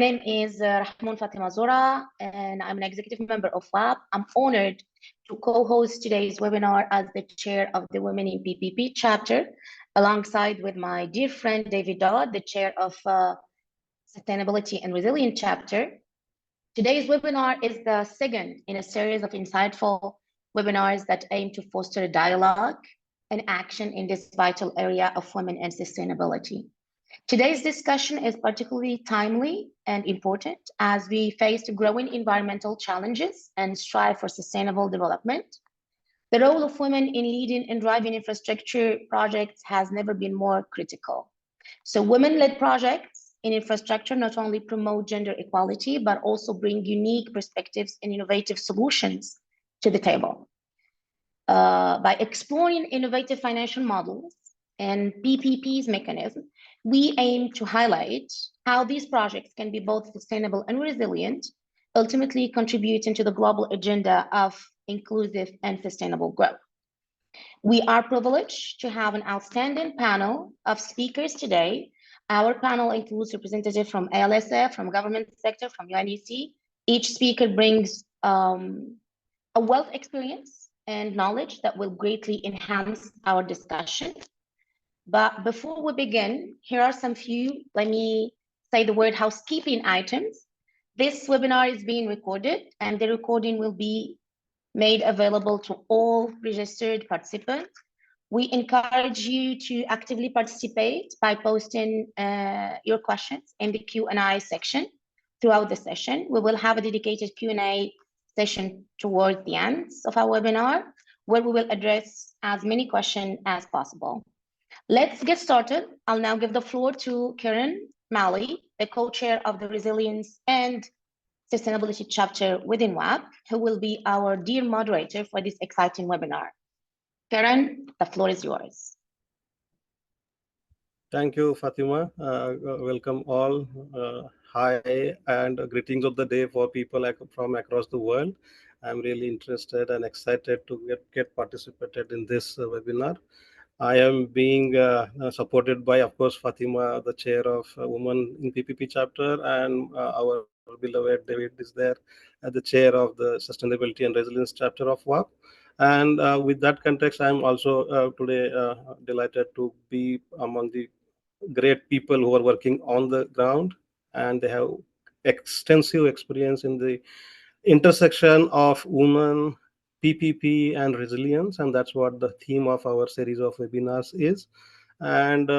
My name is RAHMOUN FATIMA-ZOHRA, and I'm an executive member of WAPPP. I'm honored to co-host today's webinar as the chair of the Women in PPP chapter, alongside with my dear friend David Dodd, the chair of Sustainability and Resilience chapter. Today's webinar is the second in a series of insightful webinars that aim to foster dialogue and action in this vital area of women and sustainability. Today's discussion is particularly timely and important as we face growing environmental challenges and strive for sustainable development. The role of women in leading and driving infrastructure projects has never been more critical. So women-led projects in infrastructure not only promote gender equality, but also bring unique perspectives and innovative solutions to the table. By exploring innovative financial models and PPP's mechanism, we aim to highlight how these projects can be both sustainable and resilient, ultimately contributing to the global agenda of inclusive and sustainable growth. We are privileged to have an outstanding panel of speakers today. Our panel includes representatives from ALSF, from government sector, from UNEC. Each speaker brings a wealth of experience and knowledge that will greatly enhance our discussion. But before we begin, here are some few, let me say the word housekeeping items. This webinar is being recorded and the recording will be made available to all registered participants. We encourage you to actively participate by posting your questions in the Q&A section throughout the session. We will have a dedicated Q&A session towards the end of our webinar, where we will address as many questions as possible. Let's get started. I'll now give the floor to Karen Malley, the co-chair of the Resilience and Sustainability chapter within WAPPP, who will be our dear moderator for this exciting webinar. Karen, the floor is yours. Thank you, Fatima. Welcome all. Hi, and greetings of the day for people from across the world. I'm really interested and excited to get participated in this webinar. I am being supported by, of course, Fatima, the chair of Women in PPP chapter, and our beloved David is there, the chair of the Sustainability and Resilience chapter of WAPPP. And with that context, I'm also today delighted to be among the great people who are working on the ground, and they have extensive experience in the intersection of women, PPP, and resilience, and that's what the theme of our series of webinars is. And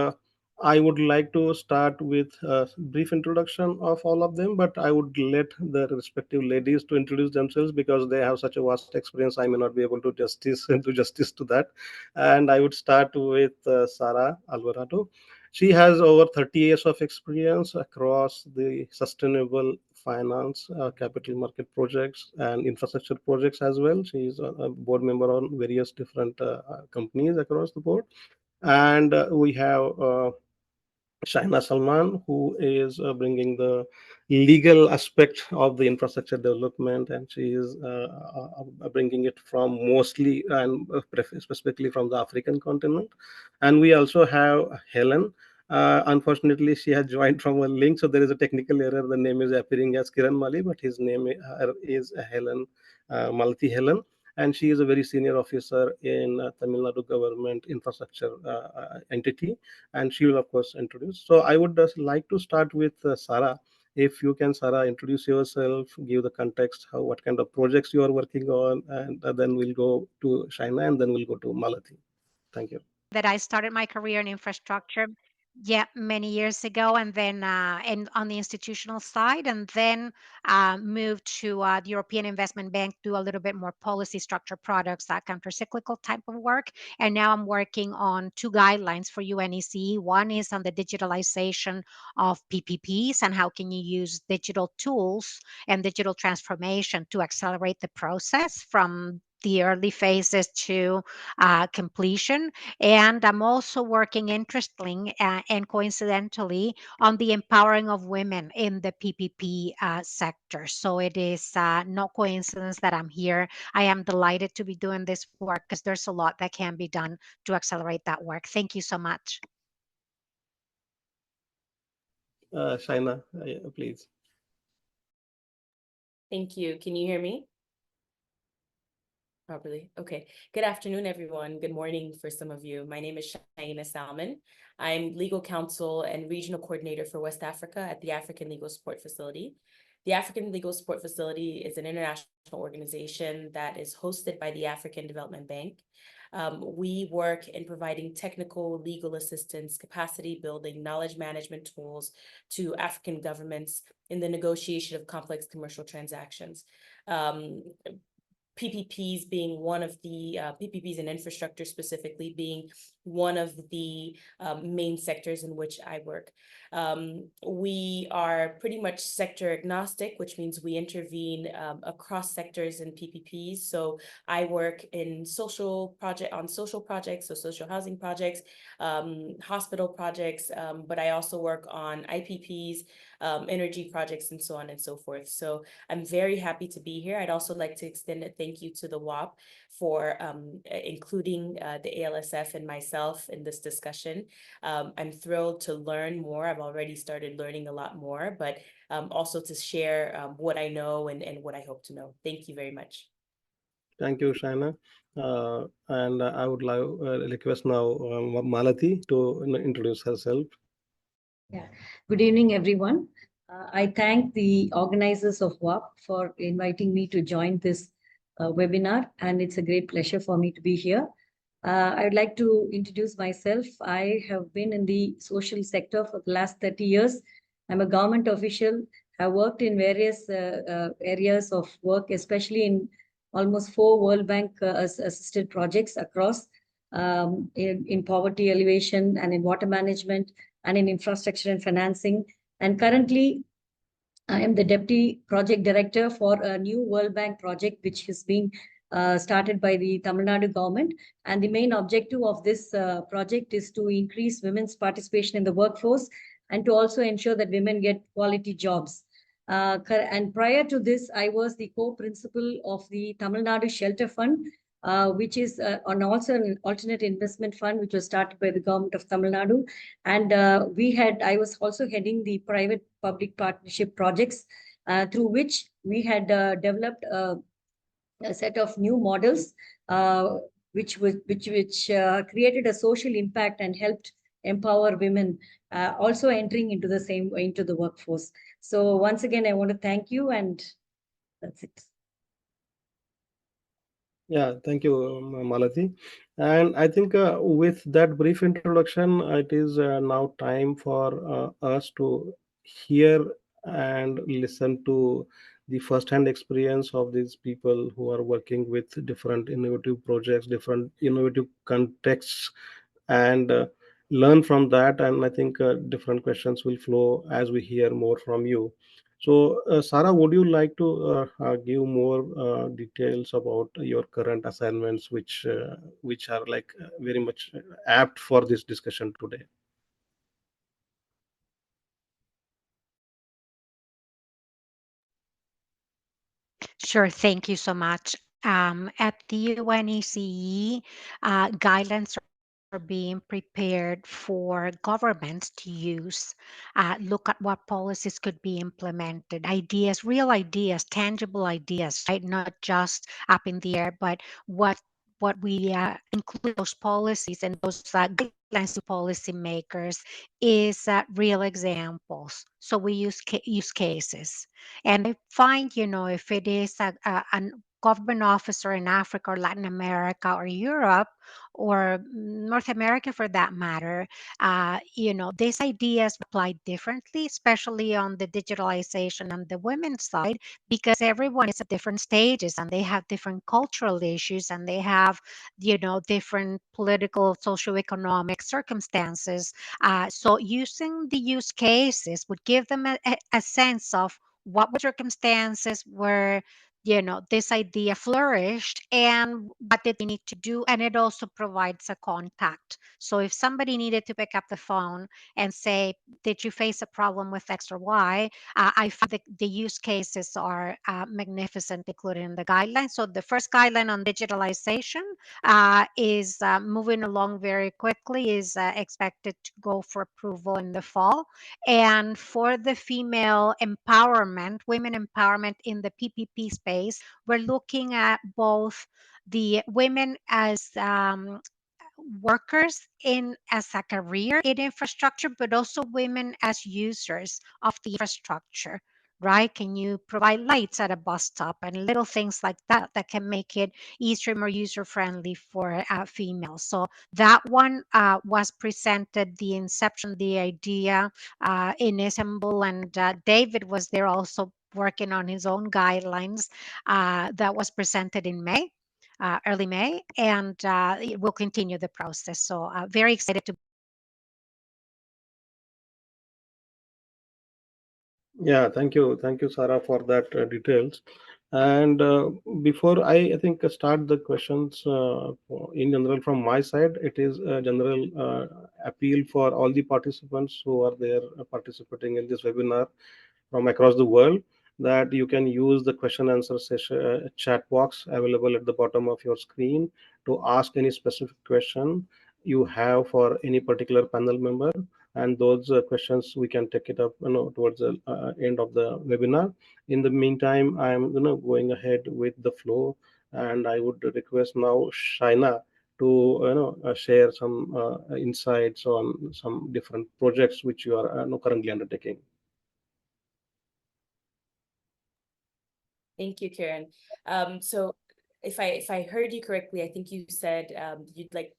I would like to start with a brief introduction of all of them, but I would let the respective ladies to introduce themselves because they have such a vast experience. I may not be able to do justice to that. And I would start with SARA Alvarado. She has over 30 years of experience across the sustainable finance, capital market projects, and infrastructure projects as well. She is a board member on various different companies across the board. And we have SHAINA SALMAN, who is bringing the legal aspect of the infrastructure development, and she is bringing it from mostly and specifically from the African continent. And we also have HELEN. Unfortunately, she has joined from a link, so there is a technical error. The name is appearing as Kiran Mali, but his name is HELEN, MALATHI HELEN. And she is a very senior officer in Tamil Nadu government infrastructure entity, and she will of course introduce. So I would just like to start with SARA. If you can, SARA, introduce yourself, give the context, what kind of projects you are working on, and then we'll go to SHAINA, and then we'll go to MALATHI. Thank you. That I started my career in infrastructure many years ago, and then on the institutional side, and then moved to the European Investment Bank, do a little bit more policy structure products, that counter-cyclical type of work. And now I'm working on two guidelines for UNEC. One is on the digitalization of PPPs and how can you use digital tools and digital transformation to accelerate the process from the early phases to completion. And I'm also working, interestingly and coincidentally, on the empowering of women in the PPP sector. So it is no coincidence that I'm here. I am delighted to be doing this work because there's a lot that can be done to accelerate that work. Thank you so much. SHAINA, please. Thank you. Can you hear me properly? Okay. Good afternoon, everyone. Good morning for some of you. My name is SHAINA SALMAN. I'm legal counsel and regional coordinator for West Africa at the African Legal Support Facility. The African Legal Support Facility is an international organization that is hosted by the African Development Bank. We work in providing technical legal assistance, capacity building, knowledge management tools to African governments in the negotiation of complex commercial transactions. PPPs being one of the PPPs and infrastructure specifically being one of the main sectors in which I work. We are pretty much sector agnostic, which means we intervene across sectors in PPPs. So I work in social projects, so social housing projects, hospital projects, but I also work on IPPs, energy projects, and so on and so forth. So I'm very happy to be here. I'd also like to extend a thank you to the WAPP for including the ALSF and myself in this discussion. I'm thrilled to learn more. I've already started learning a lot more, but also to share what I know and what I hope to know. Thank you very much. Thank you, Shaina. And I would like request now Malathi to introduce herself. Yeah. Good evening, everyone. I thank the organizers of WAPP for inviting me to join this webinar, and it's a great pleasure for me to be here. I would like to introduce myself. I have been in the social sector for the last 30 years. I'm a government official. I worked in various areas of work, especially in almost 4 World Bank assisted projects across in poverty alleviation and in water management and in infrastructure and financing. And currently, I am the Deputy Project Director for a new World Bank project, which is being started by the Tamil Nadu government. And the main objective of this project is to increase women's participation in the workforce and to also ensure that women get quality jobs. And prior to this, I was the co-principal of the Tamil Nadu Shelter Fund, which is also an alternate investment fund, which was started by the government of Tamil Nadu. And I was also heading the private public partnership projects, through which we had developed a set of new models, which created a social impact and helped empower women, also entering into the workforce. So once again, I want to thank you, and that's it. Yeah, thank you, Malathi. And I think with that brief introduction, it is now time for us to hear and listen to the first-hand experience of these people who are working with different innovative projects, different innovative contexts, and learn from that. And I think different questions will flow as we hear more from you. So, Sarah, would you like to give more details about your current assignments, which are like very much apt for this discussion today? Sure, thank you so much. At the UNECE, guidelines are being prepared for governments to use, look at what policies could be implemented, ideas, real ideas, tangible ideas, right? Not just up in the air, but what we include those policies and those guidelines to policymakers is real examples. So we use cases. And I find, if it is a government officer in Africa or Latin America or Europe or North America for that matter, these ideas apply differently, especially on the digitalization on the women's side, because everyone is at different stages and they have different cultural issues and they have, different political, socioeconomic circumstances. So using the use cases would give them a sense of what circumstances were this idea flourished and what did they need to do. And it also provides a contact. So if somebody needed to pick up the phone and say, did you face a problem with X or Y? I find the use cases are magnificent, included in the guidelines. So the first guideline on digitalization is moving along very quickly, is expected to go for approval in the fall. And for the female empowerment, women empowerment in the PPP space, we're looking at both the women as workers in as a career in infrastructure, but also women as users of the infrastructure, right? Can you provide lights at a bus stop and little things like that that can make it easier, more user friendly for females? So that one was presented, the inception, the idea in Istanbul, and David was there also working on his own guidelines that was presented in May. Early May, and it will continue the process. So very excited to. Yeah, thank you, Sarah, for that details. And before I think start the questions in general from my side, it is a general appeal for all the participants who are there participating in this webinar from across the world, that you can use the question answer session chat box available at the bottom of your screen to ask any specific question you have for any particular panel member, and those questions we can take it up towards the end of the webinar. In the meantime, I'm going ahead with the flow, and I would request now Shaina to share some insights on some different projects which you are currently undertaking. Thank you, Karen. So if I heard you correctly, I think you said you'd like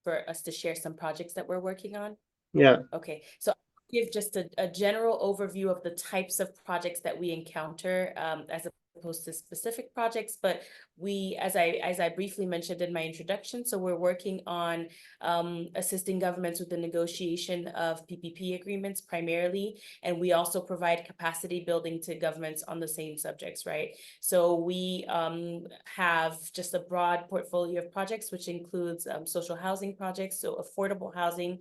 for us to share some projects that we're working on. Yeah. Okay, so I'll give just a general overview of the types of projects that we encounter as opposed to specific projects, but we, as I briefly mentioned in my introduction, so we're working on assisting governments with the negotiation of PPP agreements primarily, and we also provide capacity building to governments on the same subjects, right? So we have just a broad portfolio of projects, which includes social housing projects, so affordable housing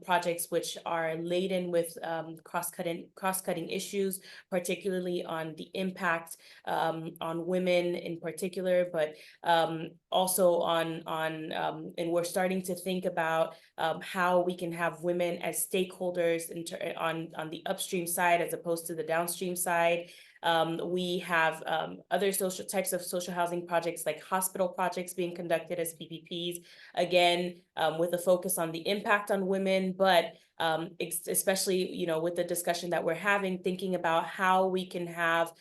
projects which are laden with cross-cutting issues, particularly on the impact on women in particular, but also on and we're starting to think about how we can have women as stakeholders on the upstream side as opposed to the downstream side. We have other types of social housing projects like hospital projects being conducted as PPPs, again, with a focus on the impact on women, but especially, with the discussion that we're having, thinking about how we can have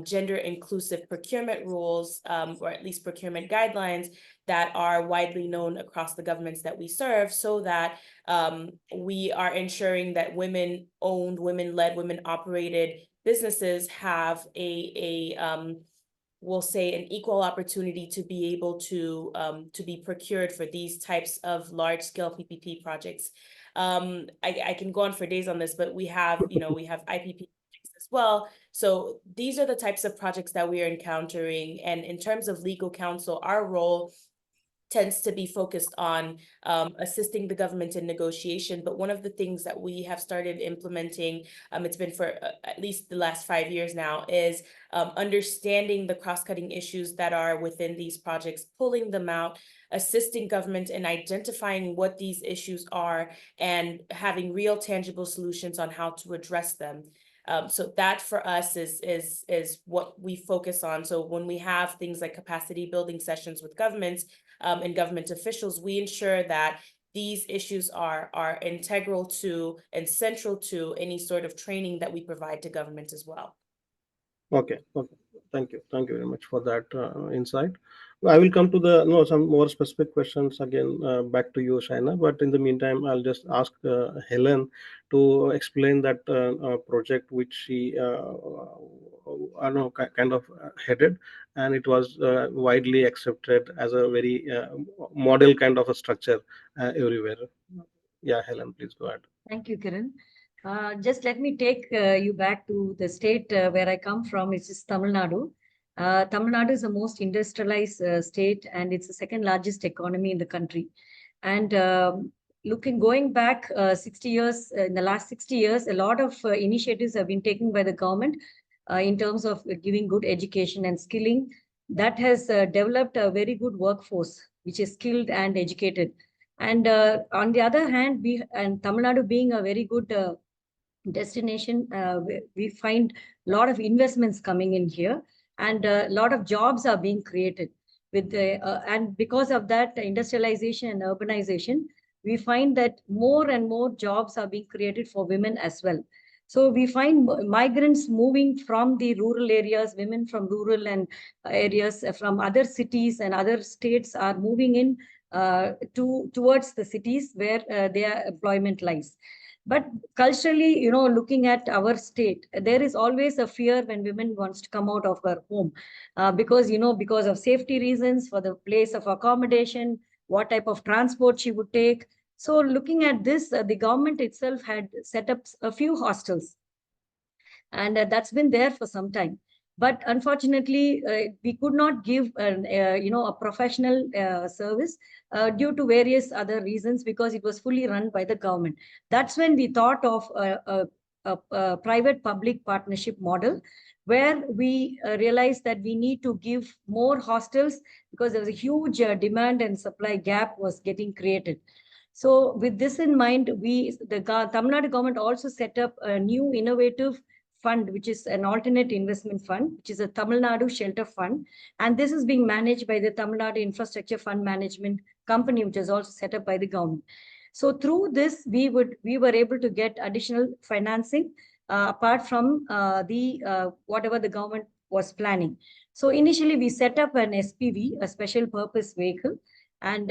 gender inclusive procurement rules, or at least procurement guidelines that are widely known across the governments that we serve, so that we are ensuring that women-owned, women-led, women-operated businesses have we'll say an equal opportunity to be able to be procured for these types of large-scale PPP projects. I can go on for days on this, but we have IPP projects as well. So these are the types of projects that we are encountering. And in terms of legal counsel, our role tends to be focused on assisting the government in negotiation. But one of the things that we have started implementing, it's been for at least the last 5 years now, is understanding the cross-cutting issues that are within these projects, pulling them out, assisting government in identifying what these issues are, and having real tangible solutions on how to address them. So that for us is what we focus on. So when we have things like capacity building sessions with governments and government officials, we ensure that these issues are integral to and central to any sort of training that we provide to government as well. Okay. Thank you very much for that insight. I will come to the some more specific questions again back to you, Shaina. But in the meantime, I'll just ask Helen to explain that project which she kind of headed, and it was widely accepted as a very model kind of a structure everywhere. Yeah, Helen, please go ahead. Thank you, Kiran. Just let me take you back to the state where I come from, which is Tamil Nadu. Tamil Nadu is the most industrialized state, and it's the second largest economy in the country. And going back 60 years, in the last 60 years, a lot of initiatives have been taken by the government in terms of giving good education and skilling. That has developed a very good workforce, which is skilled and educated. And on the other hand, Tamil Nadu being a very good destination, we find a lot of investments coming in here, and a lot of jobs are being created. And because of that industrialization and urbanization, we find that more and more jobs are being created for women as well. So we find migrants moving from the rural areas, women from rural and areas from other cities and other states are moving in towards the cities where their employment lies. But culturally, looking at our state, there is always a fear when women wants to come out of her home because of safety reasons, for the place of accommodation, what type of transport she would take. So looking at this, the government itself had set up a few hostels, and that's been there for some time. But unfortunately, we could not give a professional service due to various other reasons, because it was fully run by the government. That's when we thought of a private-public partnership model, where we realized that we need to give more hostels because there was a huge demand and supply gap was getting created. So with this in mind, the Tamil Nadu government also set up a new innovative fund, which is an alternate investment fund, which is a Tamil Nadu Shelter Fund. And this is being managed by the Tamil Nadu Infrastructure Fund Management Company, which is also set up by the government. So through this, we were able to get additional financing apart from whatever the government was planning. So initially, we set up an SPV, a special purpose vehicle, and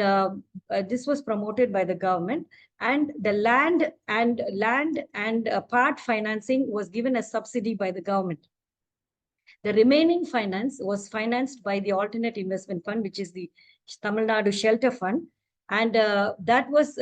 this was promoted by the government. And the land and part financing was given as subsidy by the government. The remaining finance was financed by the alternate investment fund, which is the Tamil Nadu Shelter Fund, and that was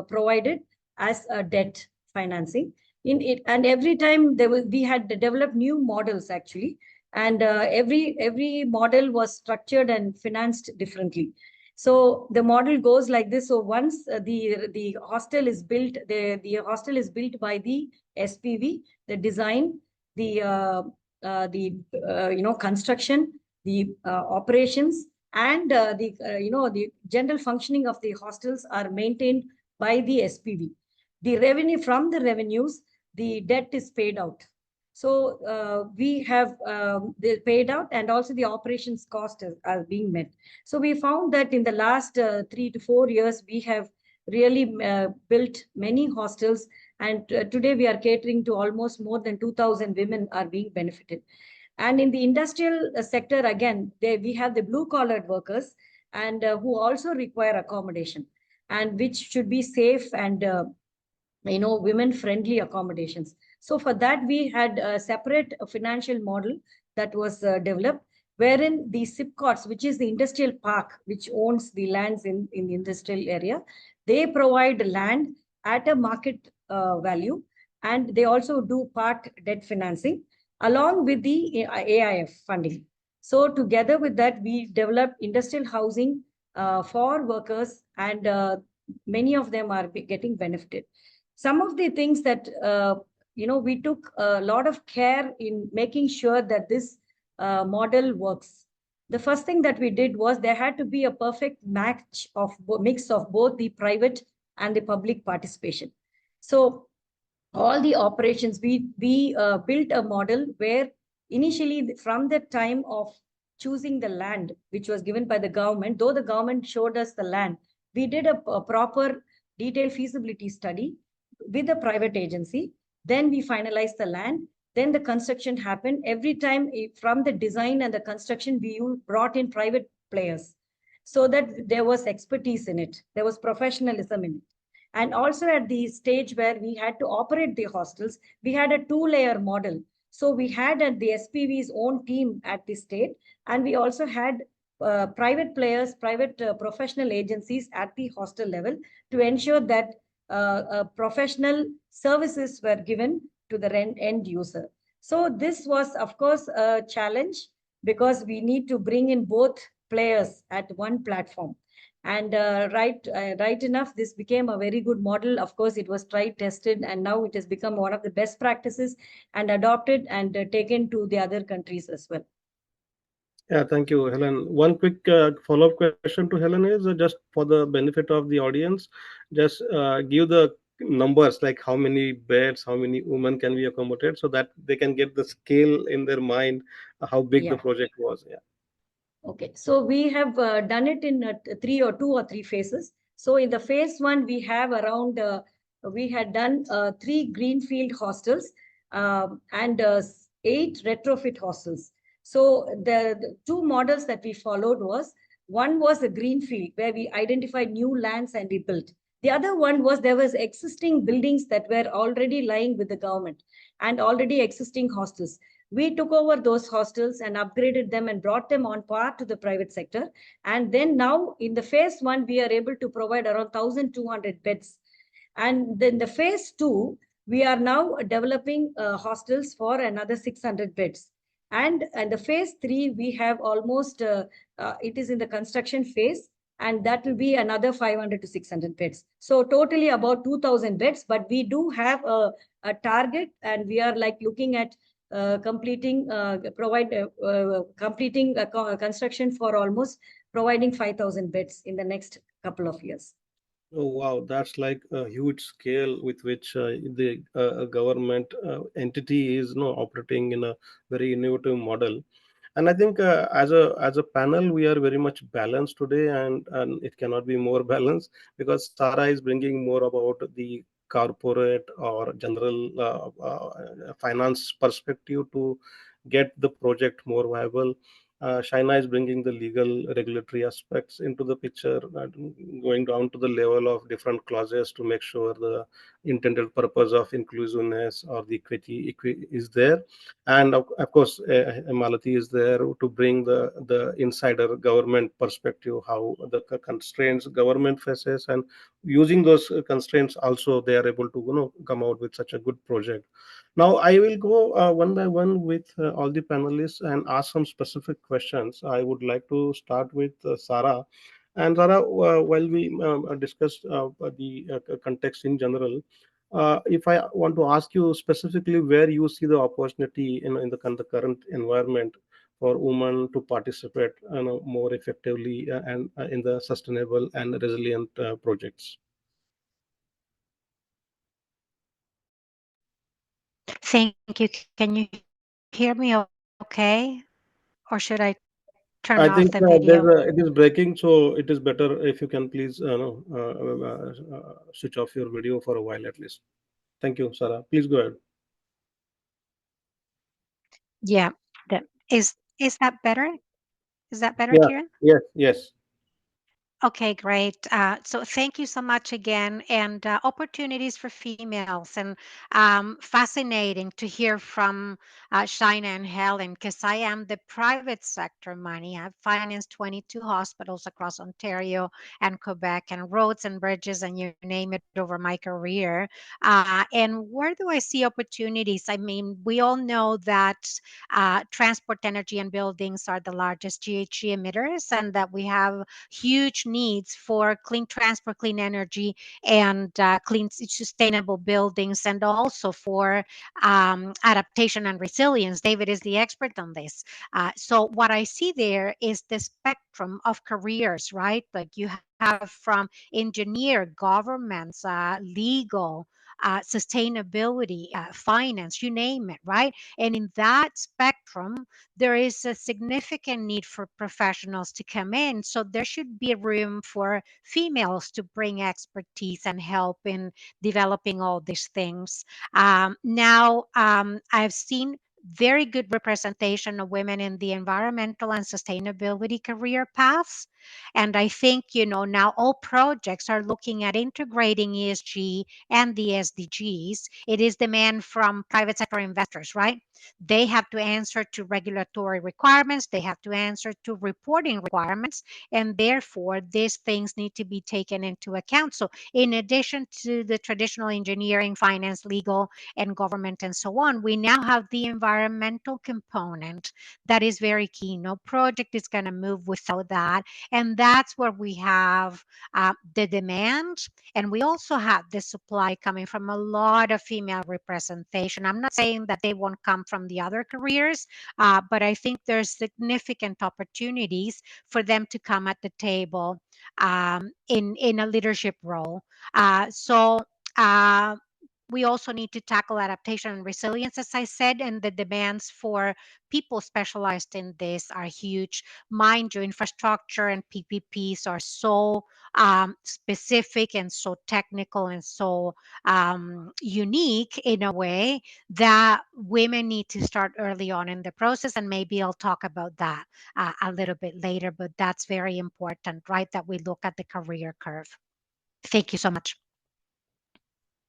provided as a debt financing. And every time we had developed new models actually, and every model was structured and financed differently. So the model goes like this. So once the hostel is built, the hostel is built by the SPV, the design, the construction, the operations, and the general functioning of the hostels are maintained by the SPV. The revenue from the revenues, the debt is paid out. So we have paid out, and also the operations cost are being met. So we found that in the last 3 to 4 years, we have really built many hostels, and today we are catering to almost more than 2,000 women are being benefited. And in the industrial sector, again, we have the blue-collar workers and who also require accommodation, and which should be safe and women-friendly accommodations. So for that, we had a separate financial model that was developed, wherein the SIPCOTs, which is the industrial park, which owns the lands in the industrial area, they provide land at a market value, and they also do part debt financing along with the AIF funding. So together with that, we developed industrial housing for workers, and many of them are getting benefited. Some of the things that we took a lot of care in making sure that this model works. The first thing that we did was there had to be a perfect mix of both the private and the public participation. So all the operations, we built a model where initially, from the time of choosing the land, which was given by the government, though the government showed us the land, we did a proper detailed feasibility study with a private agency. Then we finalized the land. Then the construction happened. Every time from the design and the construction, we brought in private players so that there was expertise in it. There was professionalism in it. And also at the stage where we had to operate the hostels, we had a 2-layer model. So we had the SPV's own team at the state, and we also had private players, private professional agencies at the hostel level to ensure that professional services were given to the end user. So this was, of course, a challenge, because we need to bring in both players at one platform. And right enough, this became a very good model. Of course, it was tried, tested, and now it has become one of the best practices and adopted and taken to the other countries as well. Yeah, thank you, Helen. One quick follow-up question to Helen is just for the benefit of the audience, just give the numbers like how many beds, how many women can we accommodate, so that they can get the scale in their mind, how big the project was. Yeah. Okay, so we have done it in 2 or 3 phases. So in the phase 1, we have around, we had done 3 greenfield hostels and 8 retrofit hostels. So the 2 models that we followed was, one was a greenfield where we identified new lands and we built. The other one was there was existing buildings that were already lying with the government and already existing hostels. We took over those hostels and upgraded them and brought them on par to the private sector. And then now in the phase 1, we are able to provide around 1,200 beds. And then the phase 2, we are now developing hostels for another 600 beds. And the phase 3, we have almost, it is in the construction phase, and that will be another 500 to 600 beds. So totally about 2,000 beds, but we do have a target, and we are like looking at completing construction for almost providing 5,000 beds in the next couple of years. Oh wow, that's like a huge scale with which the government entity is operating in a very innovative model. And I think as a panel, we are very much balanced today, and it cannot be more balanced because SARA is bringing more about the corporate or general finance perspective to get the project more viable. SHAINA is bringing the legal regulatory aspects into the picture, going down to the level of different clauses to make sure the intended purpose of inclusiveness or the equity is there. And of course, Malathi is there to bring the insider government perspective, how the constraints government faces, and using those constraints also they are able to come out with such a good project. Now I will go one by one with all the panelists and ask some specific questions. I would like to start with Sara. And Sara, while we discussed the context in general, if I want to ask you specifically where you see the opportunity in the current environment for women to participate more effectively and in the sustainable and resilient projects. Thank you. Can you hear me okay? Or should I turn I off think the video? it is breaking, so it is better if you can please switch off your video for a while at least. Thank you, Sarah. Please go ahead. Yeah. Is that better? Is that better, Yeah. Kieran? Yes. Okay, great. So thank you so much again. And opportunities for females, and fascinating to hear from Shaina and Helen, because I am the private sector money. I've financed 22 hospitals across Ontario and Quebec, and roads and bridges, and you name it, over my career. And where do I see opportunities? I mean, we all know that transport, energy, and buildings are the largest GHG emitters, and that we have huge needs for clean transport, clean energy, and clean, sustainable buildings, and also for adaptation and resilience. David is the expert on this. So what I see there is the spectrum of careers, right? Like you have from engineer, governments, legal, sustainability, finance, you name it, right? And in that spectrum, there is a significant need for professionals to come in. So there should be room for females to bring expertise and help in developing all these things. Now, I've seen very good representation of women in the environmental and sustainability career paths. And I think, now all projects are looking at integrating ESG and the SDGs. It is demand from private sector investors, right? They have to answer to regulatory requirements, they have to answer to reporting requirements, and therefore these things need to be taken into account. So in addition to the traditional engineering, finance, legal, and government, and so on, we now have the environment environmental component that is very key. No project is going to move without that. And that's where we have the demand. And we also have the supply coming from a lot of female representation. I'm not saying that they won't come from the other careers, but I think there's significant opportunities for them to come at the table in a leadership role. We also need to tackle adaptation and resilience, as I said, and the demands for people specialized in this are huge. Mind you, infrastructure and PPPs are so specific and so technical and so unique in a way that women need to start early on in the process. And maybe I'll talk about that a little bit later, but that's very important, right? That we look at the career curve. Thank you so much.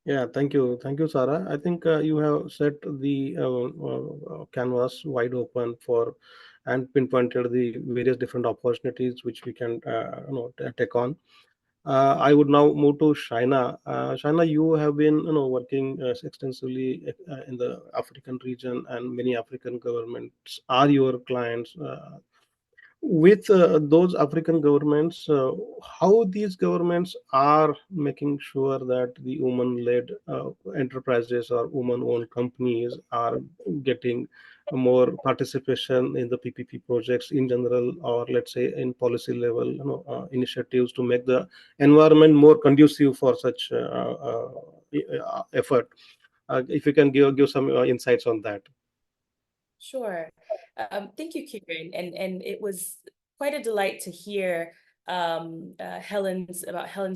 Yeah, thank you, Sarah. I think you have set the canvas wide open for and pinpointed the various different opportunities which we can take on. I would now move to SHAINA. SHAINA, you have been working extensively in the African region, and many African governments are your clients. With those African governments, how these governments are making sure that the women-led enterprises or women-owned companies are getting more participation in the PPP projects in general, or let's say in policy level, initiatives to make the environment more conducive for such effort. If you can give some insights on that. Sure. Thank you, Kieran. And it was quite a delight to hear Helen's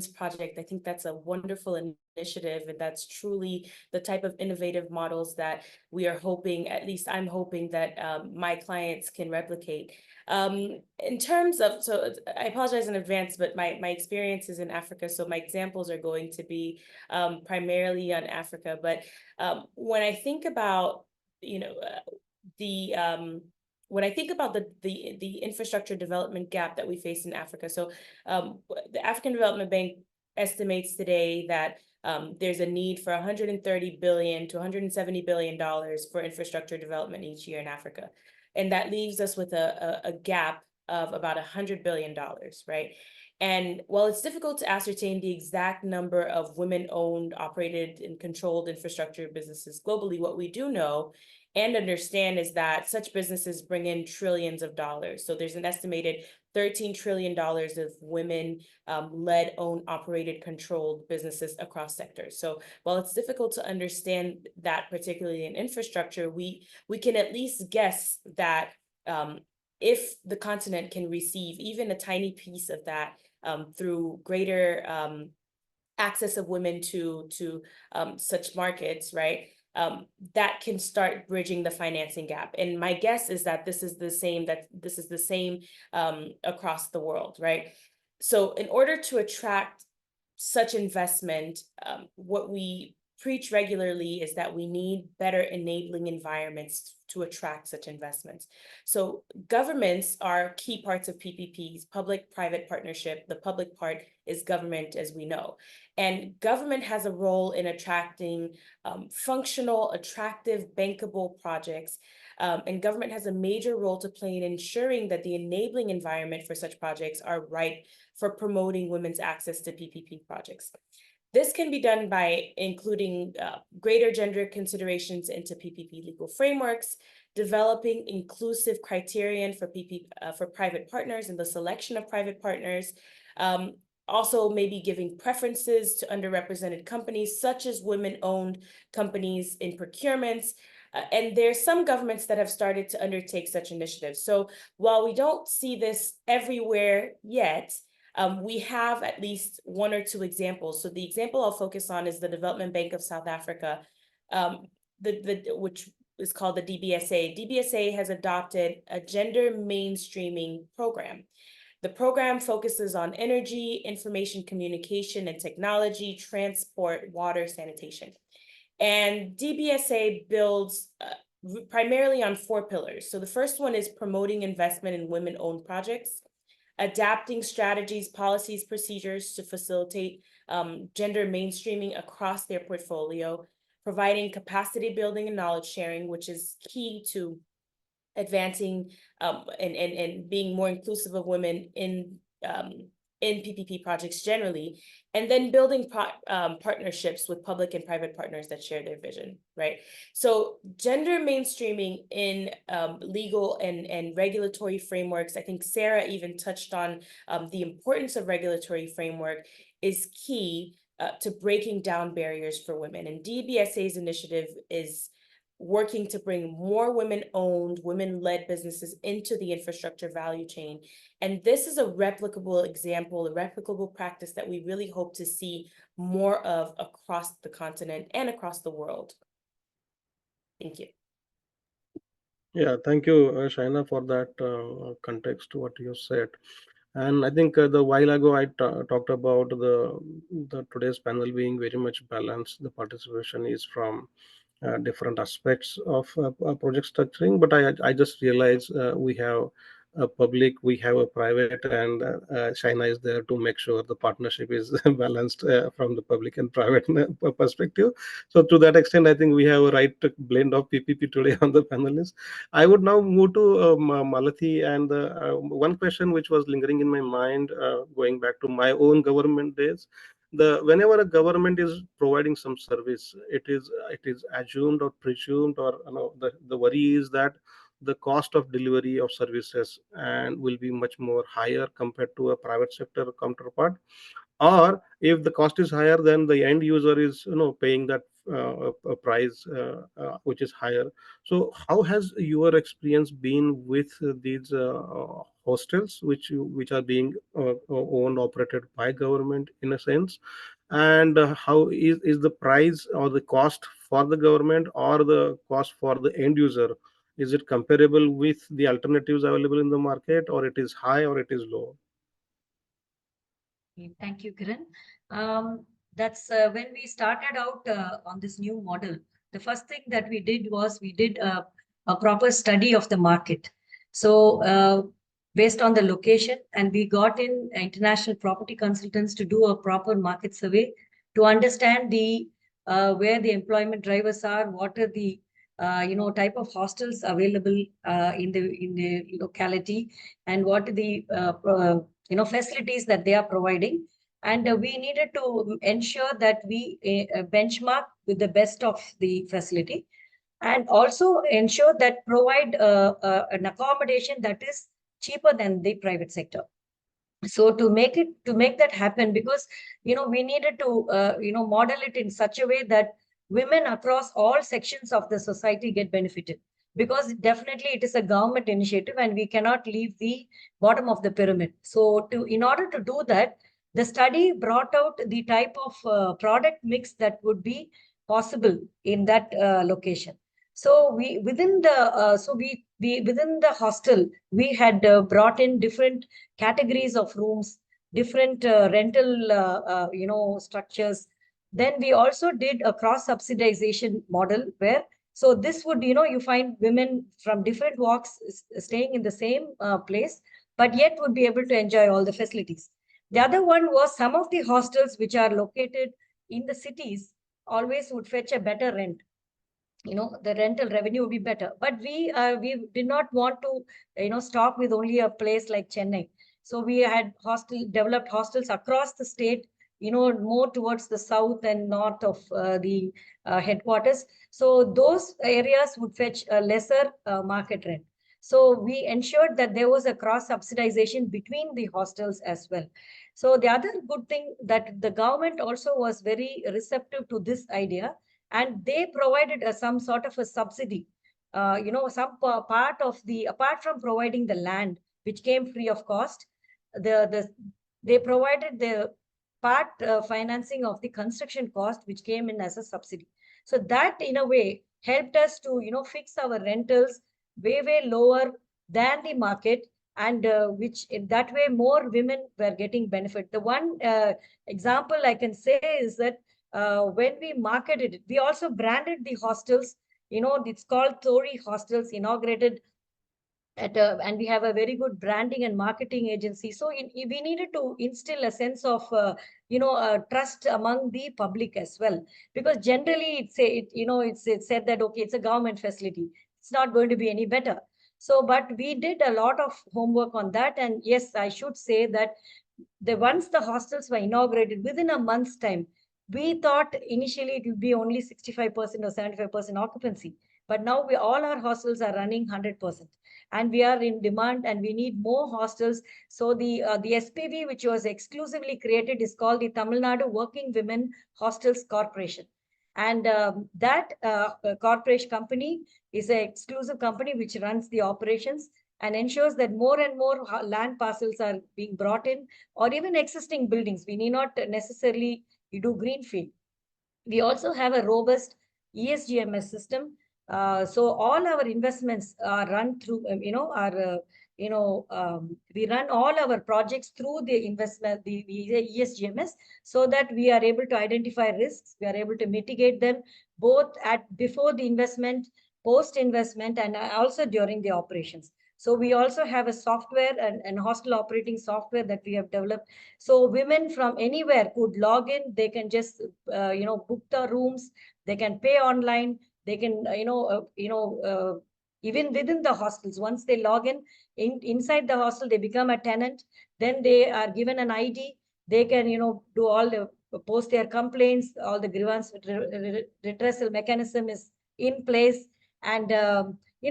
project. I think that's a wonderful initiative, and that's truly the type of innovative models that we are hoping, at least I'm hoping, that my clients can replicate. In terms of, so I apologize in advance, but my experience is in Africa, so my examples are going to be primarily on Africa. But when I think about, when I think about the infrastructure development gap that we face in Africa, so the African Development Bank estimates today that there's a need for $130 billion to $170 billion for infrastructure development each year in Africa. And that leaves us with a gap of about $100 billion, right? And while it's difficult to ascertain the exact number of women-owned, operated, and controlled infrastructure businesses globally, what we do know and understand is that such businesses bring in trillions of dollars. So there's an estimated $13 trillion of women-led, owned, operated, controlled businesses across sectors. So while it's difficult to understand that, particularly in infrastructure, we can at least guess that if the continent can receive even a tiny piece of that through greater access of women to such markets, right? That can start bridging the financing gap. And my guess is that this is the same across the world, right? So in order to attract such investment, what we preach regularly is that we need better enabling environments to attract such investments. So governments are key parts of PPPs, public-private partnership. The public part is government, as we know. And government has a role in attracting functional, attractive, bankable projects. And government has a major role to play in ensuring that the enabling environment for such projects are right for promoting women's access to PPP projects. This can be done by including greater gender considerations into PPP legal frameworks, developing inclusive criterion for for private partners and the selection of private partners, also maybe giving preferences to underrepresented companies, such as women-owned companies in procurements. And there's some governments that have started to undertake such initiatives. So while we don't see this everywhere yet, we have at least one or two examples. So the example I'll focus on is the Development Bank of South Africa, which is called the DBSA. DBSA has adopted a gender mainstreaming program. The program focuses on energy, information communication and technology, transport, water, sanitation. And DBSA builds primarily on 4 pillars. So the first one is promoting investment in women-owned projects, adapting strategies, policies, procedures to facilitate gender mainstreaming across their portfolio, providing capacity building and knowledge sharing, which is key to advancing and being more inclusive of women in PPP projects generally, and then building partnerships with public and private partners that share their vision, right? So gender mainstreaming in legal and regulatory frameworks, I think Sarah even touched on the importance of regulatory framework is key to breaking down barriers for women. And DBSA's initiative is working to bring more women-owned, women-led businesses into the infrastructure value chain. And this is a replicable example, a replicable practice that we really hope to see more of across the continent and across the world. Thank you. Yeah, thank you, Shaina, for that context to what you said. And I think the while ago I talked about the today's panel being very much balanced. The participation is from different aspects of project structuring, but I just realized we have a public, we have a private, and SHAINA is there to make sure the partnership is balanced from the public and private perspective. So to that extent, I think we have a right blend of PPP today on the panelists. I would now move to Malathi, and one question which was lingering in my mind going back to my own government days. Whenever a government is providing some service, it is assumed or presumed, or the worry is that the cost of delivery of services and will be much more higher compared to a private sector counterpart. Or if the cost is higher, then the end user is paying that a price which is higher. So how has your experience been with these hostels which are being owned, operated by government in a sense? And how is the price or the cost for the government or the cost for the end user, is it comparable with the alternatives available in the market, or it is high or it is low? Thank you, Kiran. That's when we started out on this new model. The first thing that we did was we did a proper study of the market. So based on the location, and we got in international property consultants to do a proper market survey to understand the where the employment drivers are, what are the type of hostels available in the locality, and what are the facilities that they are providing. And we needed to ensure that we benchmark with the best of the facility, and also ensure that provide an accommodation that is cheaper than the private sector. So to make that happen, because we needed to model it in such a way that women across all sections of the society get benefited, because definitely it is a government initiative and we cannot leave the bottom of the pyramid. So in order to do that, the study brought out the type of product mix that would be possible in that location. So within the hostel, we had brought in different categories of rooms, different rental structures. Then we also did a cross subsidization model where, so this would, you find women from different walks staying in the same place, but yet would be able to enjoy all the facilities. The other one was some of the hostels which are located in the cities always would fetch a better rent. The rental revenue would be better. But we did not want to, stop with only a place like Chennai. So we had developed hostels across the state, more towards the south and north of the headquarters. So those areas would fetch a lesser market rent. So we ensured that there was a cross subsidization between the hostels as well. So the other good thing that the government also was very receptive to this idea, and they provided some sort of a subsidy, some part of the, apart from providing the land, which came free of cost, they provided the part financing of the construction cost, which came in as a subsidy. So that in a way helped us to, fix our rentals way lower than the market, and which in that way more women were getting benefit. The one example I can say is that when we marketed it, we also branded the hostels. It's called Tori Hostels, inaugurated and we have a very good branding and marketing agency. So we needed to instill a sense of trust among the public as well, because generally it's said that, okay, it's a government facility, it's not going to be any better. So, but we did a lot of homework on that. And yes, I should say that once the hostels were inaugurated, within a month's time, we thought initially it would be only 65% or 75% occupancy. But now all our hostels are running 100%. And we are in demand and we need more hostels. So the SPV, which was exclusively created, is called the Tamil Nadu Working Women Hostels Corporation. And that corporation company is an exclusive company which runs the operations and ensures that more and more land parcels are being brought in, or even existing buildings. We need not necessarily do greenfield. We also have a robust ESGMS system. So all our investments are run through, we run all our projects through the investment, the ESGMS, so that we are able to identify risks, we are able to mitigate them both before the investment, post investment, and also during the operations. So we also have a software and hostel operating software that we have developed. So women from anywhere could log in. They can just book the rooms. They can pay online. They can even within the hostels, once they log inside the hostel, they become a tenant. Then they are given an ID. They can do all the post their complaints. All the grievance redressal mechanism is in place. And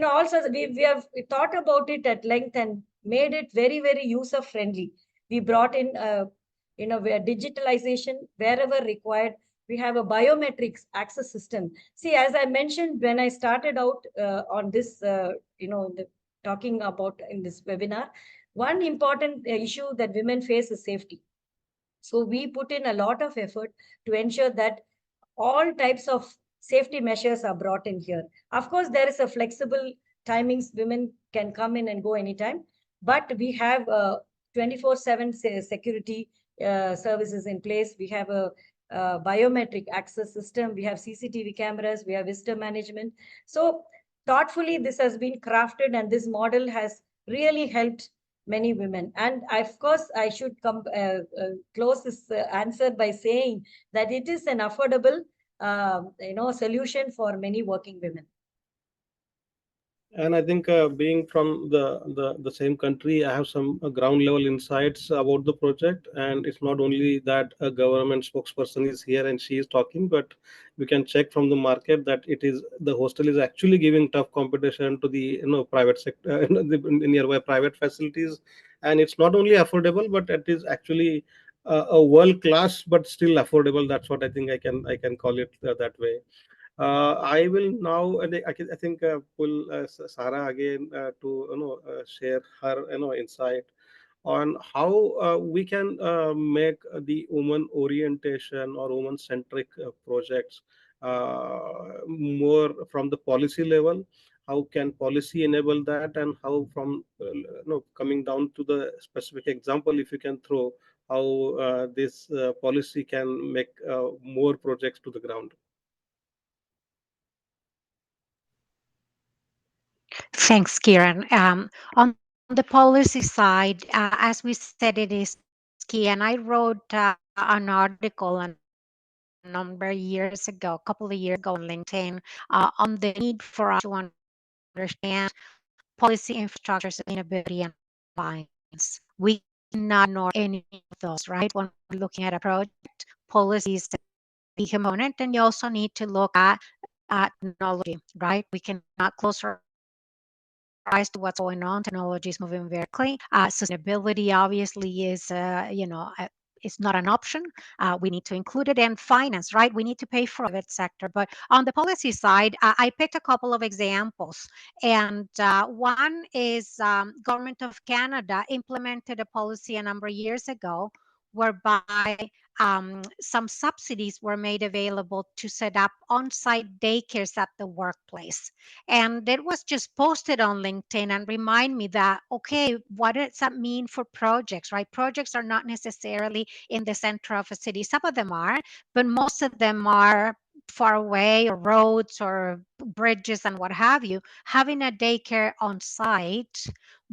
also we have thought about it at length and made it very, very user friendly. We brought in digitalization wherever required. We have a biometrics access system. See, as I mentioned when I started out on this, talking about in this webinar, one important issue that women face is safety. So we put in a lot of effort to ensure that all types of safety measures are brought in here. Of course, there is a flexible timings. Women can come in and go anytime, but we have 24/7 security services in place. We have a biometric access system. We have CCTV cameras. We have visitor management. So thoughtfully, this has been crafted, and this model has really helped many women. And of course, I should close this answer by saying that it is an affordable solution for many working women. And I think being from the same country, I have some ground level insights about the project. And it's not only that a government spokesperson is here and she is talking, but we can check from the market that the hostel is actually giving tough competition to the private sector, the nearby private facilities. And it's not only affordable, but it is actually a world class, but still affordable. That's what I think I can call it that way. I will now, I think, pull Sara again to share her insight on how we can make the woman orientation or woman centric projects more from the policy level. How can policy enable that, and how from coming down to the specific example, if you can throw how this policy can make more projects to the ground. Thanks, Kiran. On the policy side, as we said, it is key. And I wrote an article a number of years ago, a couple of years ago on LinkedIn, on the need for us to understand policy, infrastructure, sustainability, and compliance. We cannot ignore any of those, right? When we're looking at a project, policy is a key component, and you also need to look at technology, right? We cannot close our eyes to what's going on. Technology is moving very quickly. Sustainability obviously is, it's not an option. We need to include it, and finance, right? We need to pay for private sector. But on the policy side, I picked a couple of examples, and one is Government of Canada implemented a policy a number of years ago whereby some subsidies were made available to set up on-site daycares at the workplace. And it was just posted on LinkedIn and remind me that, okay, what does that mean for projects, right? Projects are not necessarily in the center of a city. Some of them are, but most of them are far away, or roads or bridges and what have you. Having a daycare on site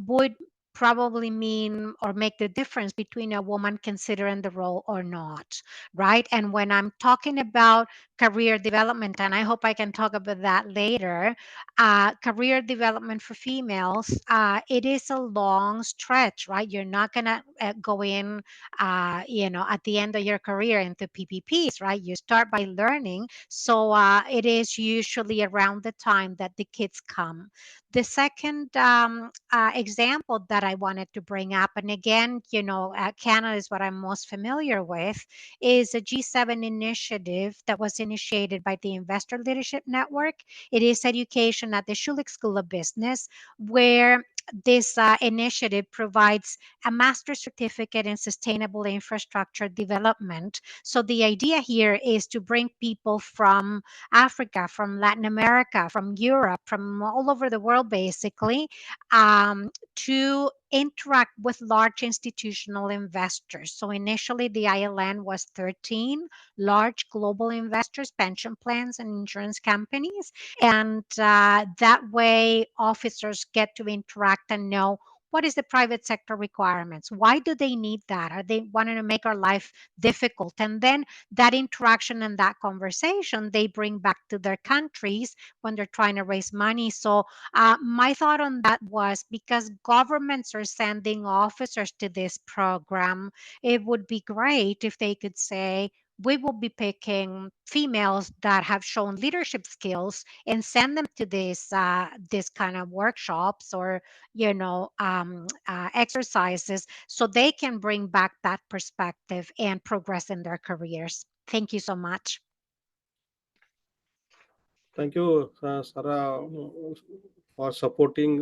would probably mean or make the difference between a woman considering the role or not, right? And when I'm talking about career development, and I hope I can talk about that later, career development for females, it is a long stretch, right? You're not going to go in, at the end of your career into PPPs, right? You start by learning. So it is usually around the time that the kids come. The second example that I wanted to bring up, and again, Canada is what I'm most familiar with, is a G7 initiative that was initiated by the Investor Leadership Network. It is education at the Schulich School of Business, where this initiative provides a master's certificate in sustainable infrastructure development. So the idea here is to bring people from Africa, from Latin America, from Europe, from all over the world, basically, to interact with large institutional investors. So initially, the ILN was 13 large global investors, pension plans, and insurance companies. And that way, officers get to interact and know what is the private sector requirements? Why do they need that? Are they wanting to make our life difficult? And then that interaction and that conversation they bring back to their countries when they're trying to raise money. So my thought on that was, because governments are sending officers to this program, it would be great if they could say, we will be picking females that have shown leadership skills and send them to this kind of workshops or exercises, so they can bring back that perspective and progress in their careers. Thank you so much. Thank you, Sarah, for supporting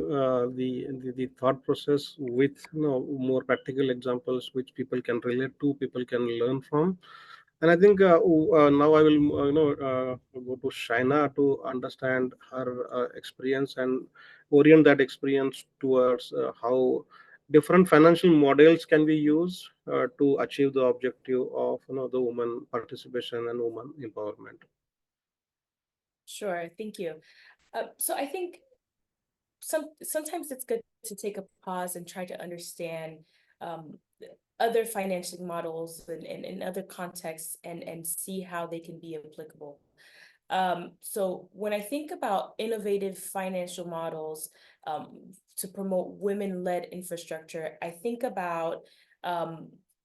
the thought process with more practical examples which people can relate to, people can learn from. And I think now I will go to SHAINA to understand her experience and orient that experience towards how different financial models can be used to achieve the objective of the woman participation and woman empowerment. Sure, thank you. So I think sometimes it's good to take a pause and try to understand other financing models and other contexts and see how they can be applicable. So when I think about innovative financial models to promote women-led infrastructure, I think about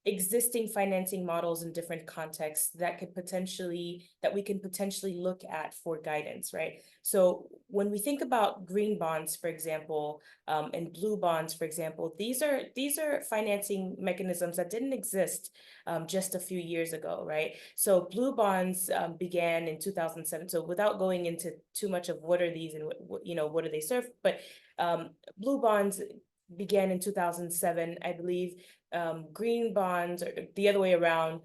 existing financing models in different contexts that we can potentially look at for guidance, right? So when we think about green bonds, for example, and blue bonds, for example, these are financing mechanisms that didn't exist just a few years ago, right? So blue bonds began in 2007. So without going into too much of what are these and what do they serve, but blue bonds began in 2007, I believe. Green bonds, or the other way around,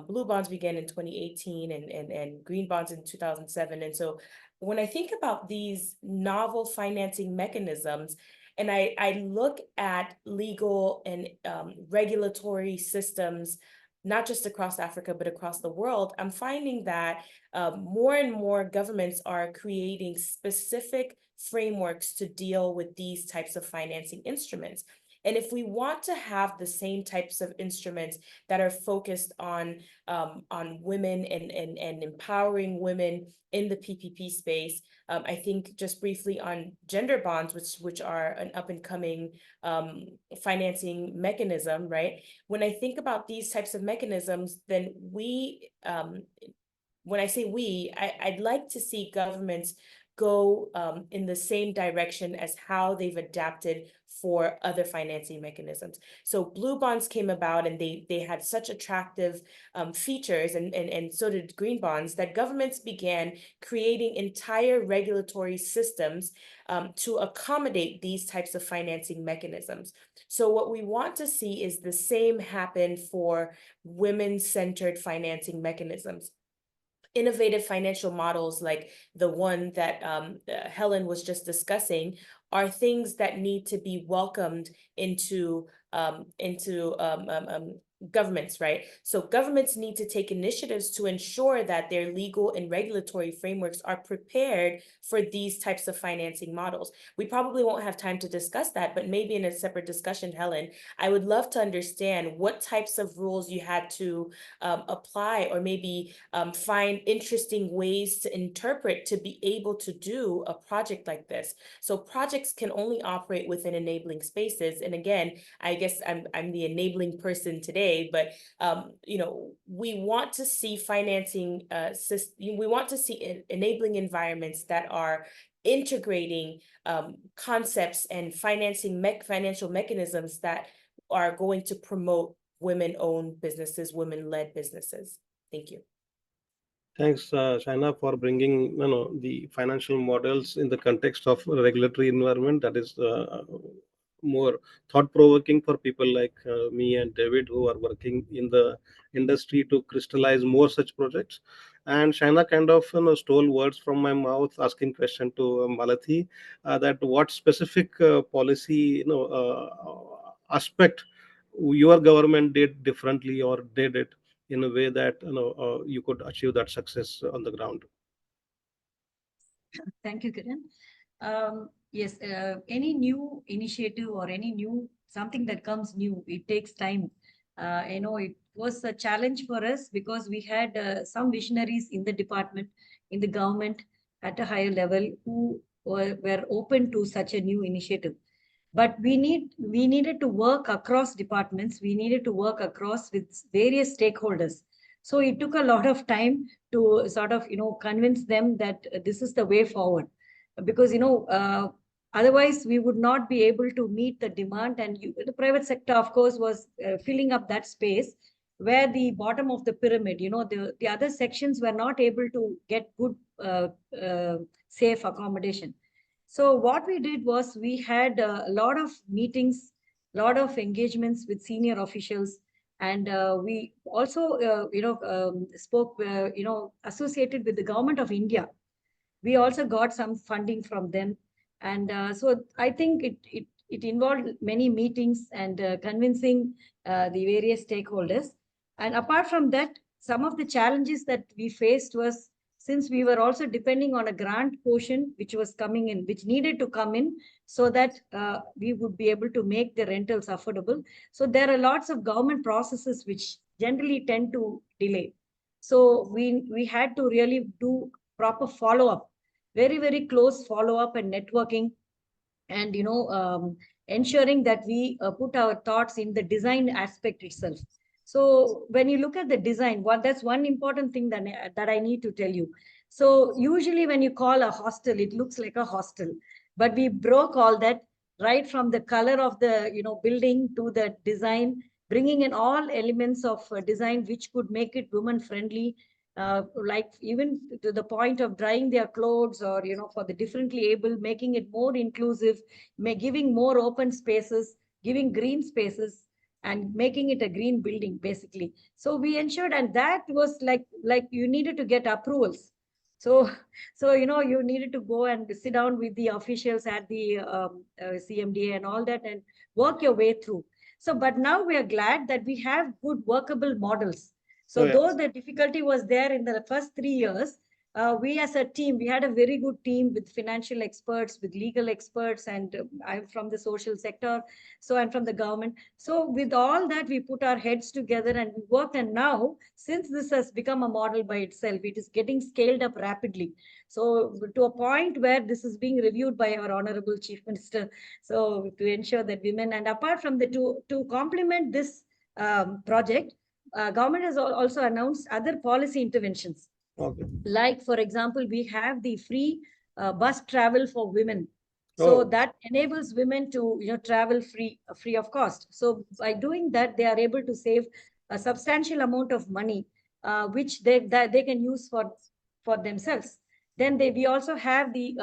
blue bonds began in 2018 and green bonds in 2007. And so when I think about these novel financing mechanisms, and I look at legal and regulatory systems, not just across Africa, but across the world, I'm finding that more and more governments are creating specific frameworks to deal with these types of financing instruments. And if we want to have the same types of instruments that are focused on women and empowering women in the PPP space, I think just briefly on gender bonds, which are an up and coming financing mechanism, right? When I think about these types of mechanisms, then when I say I'd like to see governments go in the same direction as how they've adapted for other financing mechanisms. So blue bonds came about and they had such attractive features, and so did green bonds, that governments began creating entire regulatory systems to accommodate these types of financing mechanisms. So what we want to see is the same happen for women-centered financing mechanisms. Innovative financial models like the one that Helen was just discussing are things that need to be welcomed into governments, right? So governments need to take initiatives to ensure that their legal and regulatory frameworks are prepared for these types of financing models. We probably won't have time to discuss that, but maybe in a separate discussion, Helen, I would love to understand what types of rules you had to apply, or maybe find interesting ways to interpret to be able to do a project like this. So projects can only operate within enabling spaces. And again, I guess I'm the enabling person today, but you know, we want to see financing we want to see enabling environments that are integrating concepts and financial mechanisms that are going to promote women-owned businesses, women-led businesses. Thank you. Thanks, Shaina, for bringing the financial models in the context of a regulatory environment that is more thought-provoking for people like me and David, who are working in the industry to crystallize more such projects. And Shaina kind of stole words from my mouth, asking question to Malathi that what specific policy aspect your government did differently or did it in a way that you could achieve that success on the ground. Thank you, Kiran. Yes, any new initiative or any new something that comes new, it takes time. It was a challenge for us because we had some visionaries in the department, in the government at a higher level who were open to such a new initiative. But we needed to work across departments. We needed to work across with various stakeholders. So it took a lot of time to sort of, convince them that this is the way forward. Because, otherwise we would not be able to meet the demand. And the private sector, of course, was filling up that space where the bottom of the pyramid, the other sections were not able to get good, safe accommodation. So what we did was we had a lot of meetings, a lot of engagements with senior officials, and we also, spoke, associated with the government of India. We also got some funding from them, and so I think it involved many meetings and convincing the various stakeholders. And apart from that, some of the challenges that we faced was, since we were also depending on a grant portion which was coming in, which needed to come in so that we would be able to make the rentals affordable. So there are lots of government processes which generally tend to delay. So we had to really do proper follow-up, very, very close follow-up and networking, and ensuring that we put our thoughts in the design aspect itself. So when you look at the design, that's one important thing that I need to tell you. So usually when you call a hostel, it looks like a hostel, but we broke all that, right from the color of the building to the design, bringing in all elements of design which could make it women friendly, like even to the point of drying their clothes, or for the differently able, making it more inclusive, giving more open spaces, giving green spaces, and making it a green building, basically. So we ensured, and that was like you needed to get approvals. So you needed to go and sit down with the officials at the CMDA and all that, and work your way through. So, but now we are glad that we have good workable models. So though the difficulty was there in the first 3 years, we as a team, we had a very good team with financial experts, with legal experts, and I'm from the social sector, so I'm from the government. So with all that, we put our heads together and we worked. And now, since this has become a model by itself, it is getting scaled up rapidly. So to a point where this is being reviewed by our Honorable Chief Minister. So to ensure that women, and apart from the to complement this project, government has also announced other policy interventions. Okay. Like, for example, we have the free bus travel for women. So that enables women to travel free of cost. So by doing that, they are able to save a substantial amount of money, which they can use for themselves. Then we also have the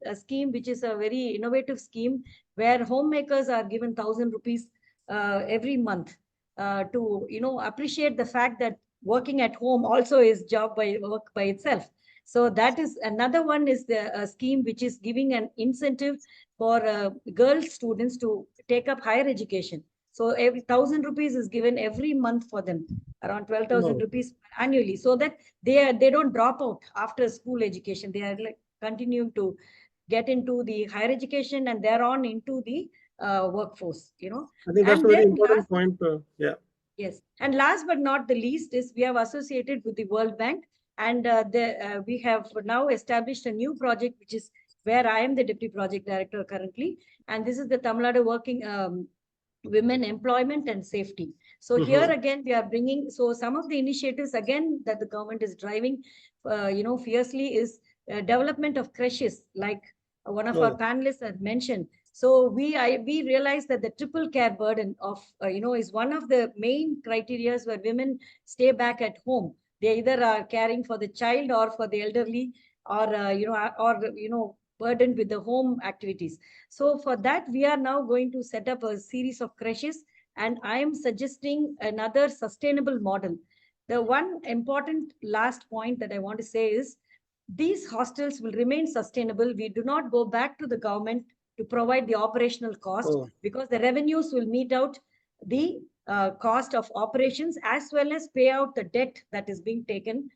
a scheme, which is a very innovative scheme, where homemakers are given 1,000 rupees every month to appreciate the fact that working at home also is work by itself. So that is another one, is the scheme which is giving an incentive for girl students to take up higher education. So every 1,000 rupees is given every month for them, around 12,000 rupees annually, so that they don't drop out after school education. They are like continuing to get into the higher education and thereon into the workforce, you know. I think that's And a very then important point. Yeah. Yes, and last but not the least is we have associated with the World Bank, and we have now established a new project, which is where I am the Deputy Project Director currently, and this is the Tamil Nadu Working Women Employment and Safety. So here again, we are bringing, so some of the initiatives again that the government is driving, fiercely is development of creches, like one of our panelists had mentioned. So we realize that the triple care burden of, is one of the main criteria where women stay back at home. They either are caring for the child or for the elderly, or, burdened with the home activities. So for that, we are now going to set up a series of creches, and I am suggesting another sustainable model. The one important last point that I want to say is these hostels will remain sustainable. We do not go back to the government to provide the operational cost, because the revenues will meet out the cost of operations as well as pay out the debt that is being taken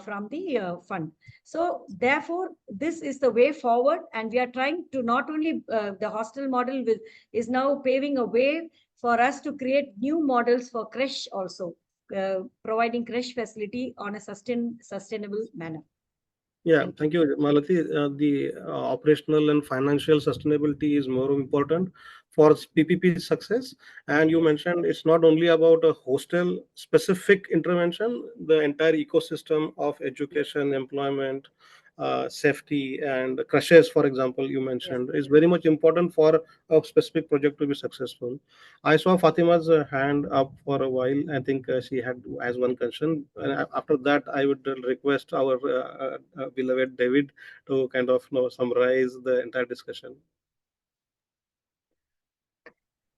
from the fund. So therefore, this is the way forward, and we are trying to not only the hostel model is now paving a way for us to create new models for creche also, providing creche facility on a sustainable manner. Yeah, thank you, Malathi. The operational and financial sustainability is more important for PPP success. And you mentioned it's not only about a hostel specific intervention, the entire ecosystem of education, employment, safety, and crashes, for example, you mentioned, is very much important for a specific project to be successful. I saw Fatima's hand up for a while. I think she had as one concern. And after that, I would request our beloved David to kind of summarize the entire discussion.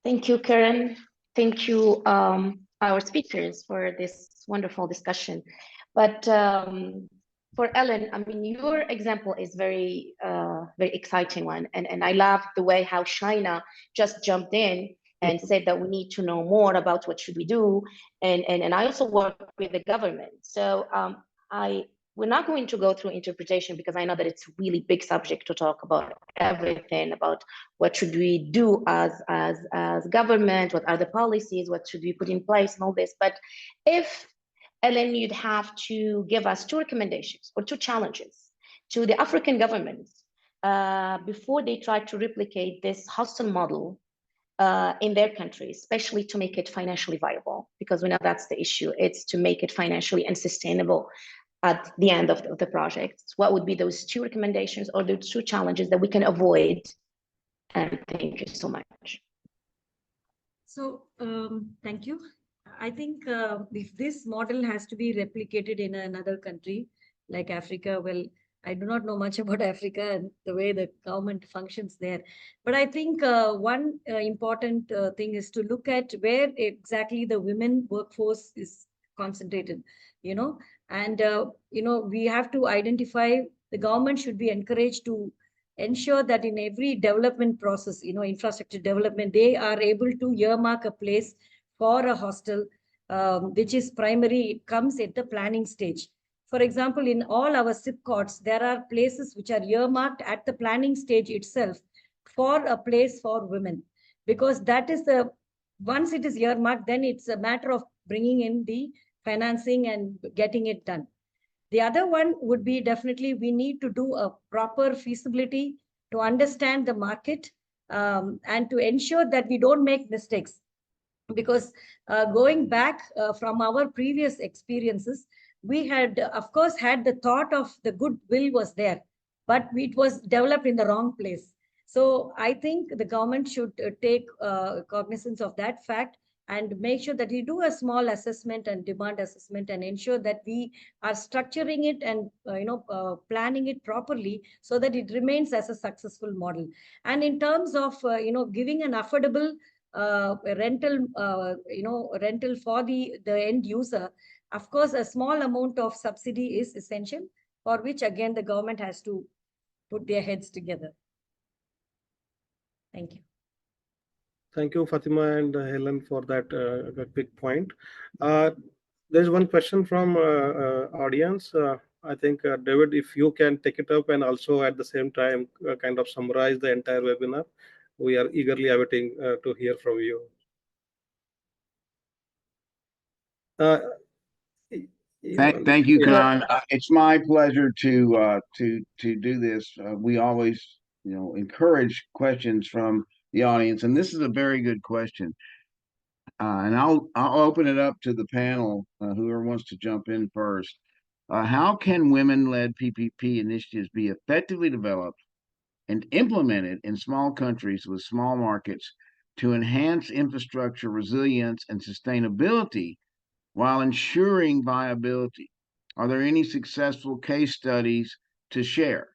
Thank you, Karen. Thank you, our speakers, for this wonderful discussion. But for Ellen, I mean, your example is very, very exciting one. And I love the way how SHAINA just jumped in and said that we need to know more about what should we do. And I also work with the government. So we're not going to go through interpretation, because I know that it's a really big subject to talk about everything about what should we do as government, what are the policies, what should we put in place, and all this. But if, Ellen, you'd have to give us 2 recommendations or 2 challenges to the African governments before they try to replicate this hostel model in their country, especially to make it financially viable, because we know that's the issue. It's to make it financially and sustainable at the end of the project. What would be those 2 recommendations or the 2 challenges that we can avoid? And thank you so much. So thank you. I think if this model has to be replicated in another country like Africa, well, I do not know much about Africa and the way the government functions there. But I think one important thing is to look at where exactly the women workforce is concentrated, and, we have to identify, the government should be encouraged to ensure that in every development process, infrastructure development, they are able to earmark a place for a hostel, which is primary, comes at the planning stage. For example, in all our SIPCOTs, there are places which are earmarked at the planning stage itself for a place for women, because that is once it is earmarked, then it's a matter of bringing in the financing and getting it done. The other one would be definitely we need to do a proper feasibility to understand the market and to ensure that we don't make mistakes. Because going back from our previous experiences, we had, of course, had the thought of the goodwill was there, but it was developed in the wrong place. So I think the government should take cognizance of that fact and make sure that we do a small assessment and demand assessment and ensure that we are structuring it and planning it properly so that it remains as a successful model. And in terms of giving an affordable rental for the end user, of course, a small amount of subsidy is essential, for which again the government has to put their heads together. Thank you. Thank you, Fatima and Helen, for that quick point. There's one question from audience. I think, David, if you can take it up and also at the same time kind of summarize the entire webinar, we are eagerly awaiting to hear from you. Thank you, Khan. It's my pleasure to do this. We always, encourage questions from the audience, and this is a very good question. And I'll open it up to the panel, whoever wants to jump in first. How can women-led PPP initiatives be effectively developed and implemented in small countries with small markets to enhance infrastructure resilience and sustainability while ensuring viability? Are there any successful case studies to share?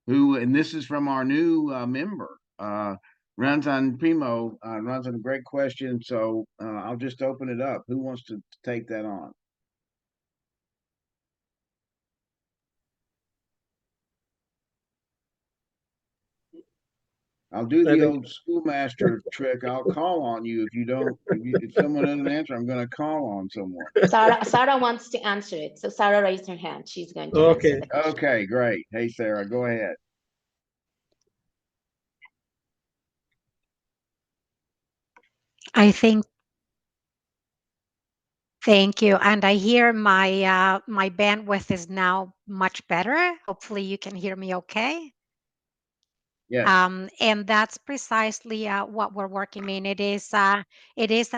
And this is from our new member, Ranzan Primo. Ranzan, a great question. So I'll just open it up. Who wants to take that on? I'll do the old schoolmaster trick. I'll call on you if you don't. If someone doesn't answer, I'm going to call on someone. Sarah wants to answer it, so Sarah raised her hand. She's going to answer the question. Okay, great. Hey, Sarah, go ahead. I think. Thank you. And I hear my my bandwidth is now much better. Hopefully you can hear me okay. Yes. And that's precisely what we're working in. It is a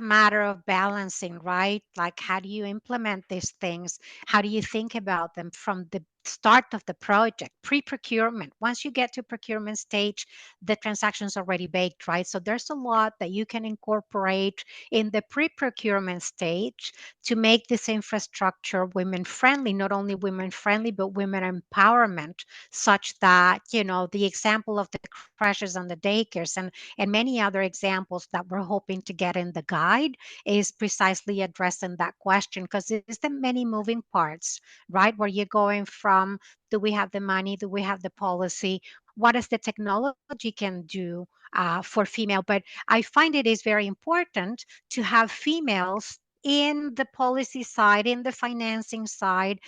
matter of balancing, right? Like, how do you implement these things? How do you think about them from the start of the project, pre-procurement? Once you get to procurement stage, the transaction's already baked, right? So there's a lot that you can incorporate in the pre-procurement stage to make this infrastructure women friendly, not only women friendly, but women empowerment, such that, the example of the crashes on the daycares and many other examples that we're hoping to get in the guide is precisely addressing that question, because it's the many moving parts, right? Where you're going from, do we have the money? Do we have the policy? What is the technology can do for female? But I find it is very important to have females in the policy side, in the financing side,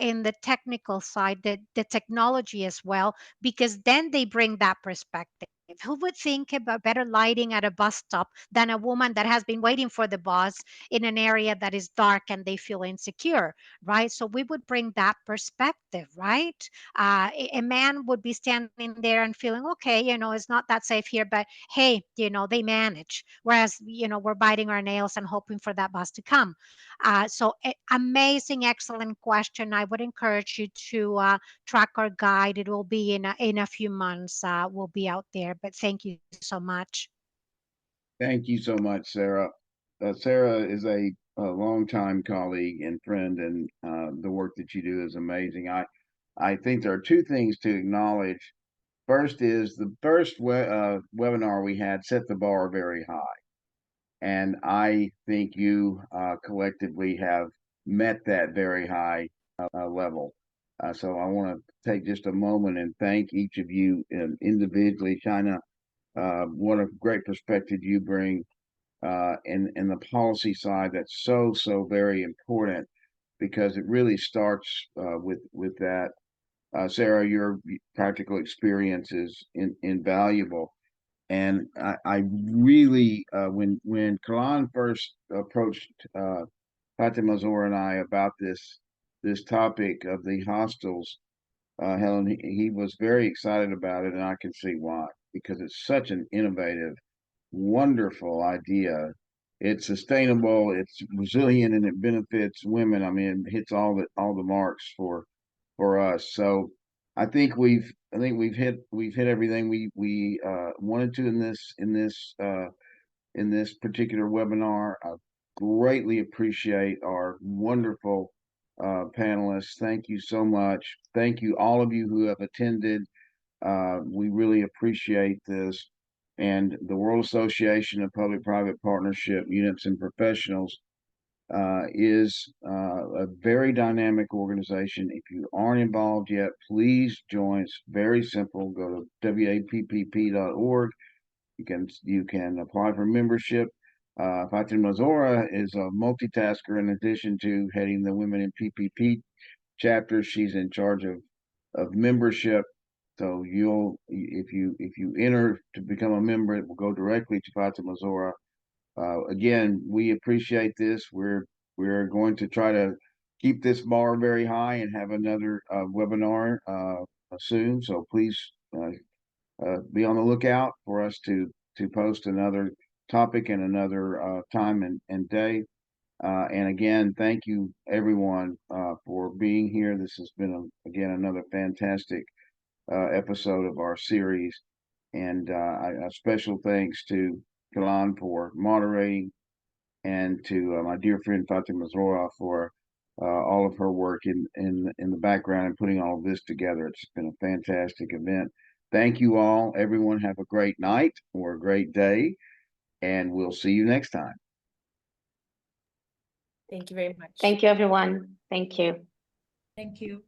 in the technical side, the technology as well, because then they bring that perspective. Who would think about better lighting at a bus stop than a woman that has been waiting for the bus in an area that is dark and they feel insecure, right? So we would bring that perspective, right? A man would be standing there and feeling, okay, it's not that safe here, but hey, they manage. Whereas, we're biting our nails and hoping for that bus to come. So amazing, excellent question. I would encourage you to track our guide. It will be in a few months. We'll be out there. But thank you so much. Thank you so much, Sarah. Sarah is a longtime colleague and friend, and the work that you do is amazing. I think there are two things to acknowledge. First is the first webinar we had set the bar very high. And I think you collectively have met that very high level. So I want to take just a moment and thank each of you individually. SHAINA, what a great perspective you bring in the policy side. That's so very important, because it really starts with that. Sarah, your practical experience is invaluable. And I really, when Kalan first approached FATIMA-ZOHRA and I about this topic of the hostels, Helen, he was very excited about it, and I can see why, because it's such an innovative, wonderful idea. It's sustainable, it's resilient, and it benefits women. I mean, it hits all the marks for us. So I think we've hit everything we wanted to in this particular webinar. I greatly appreciate our wonderful panelists. Thank you so much. Thank you, all of you who have attended. We really appreciate this. And the World Association of Public-Private Partnership Units and Professionals is a very dynamic organization. If you aren't involved yet, please join. It's very simple. Go to WAPPP.org. you can apply for membership. FATIMA-ZOHRA is a multitasker. In addition to heading the Women in PPP chapter, she's in charge of membership. So if you enter to become a member, it will go directly to FATIMA-ZOHRA. Again, we appreciate this. We're going to try to keep this bar very high and have another webinar soon. So please be on the lookout for us to post another topic and another time and day. And again, thank you everyone for being here. This has been again another fantastic episode of our series, and a special thanks to HELEN for moderating, and to my dear friend FATIMA-ZOHRA for all of her work in the background and putting all of this together. It's been a fantastic event. Thank you all. Everyone have a great night or a great day, and we'll see you next time. Thank you very much. Thank you, everyone. Thank you. Thank you.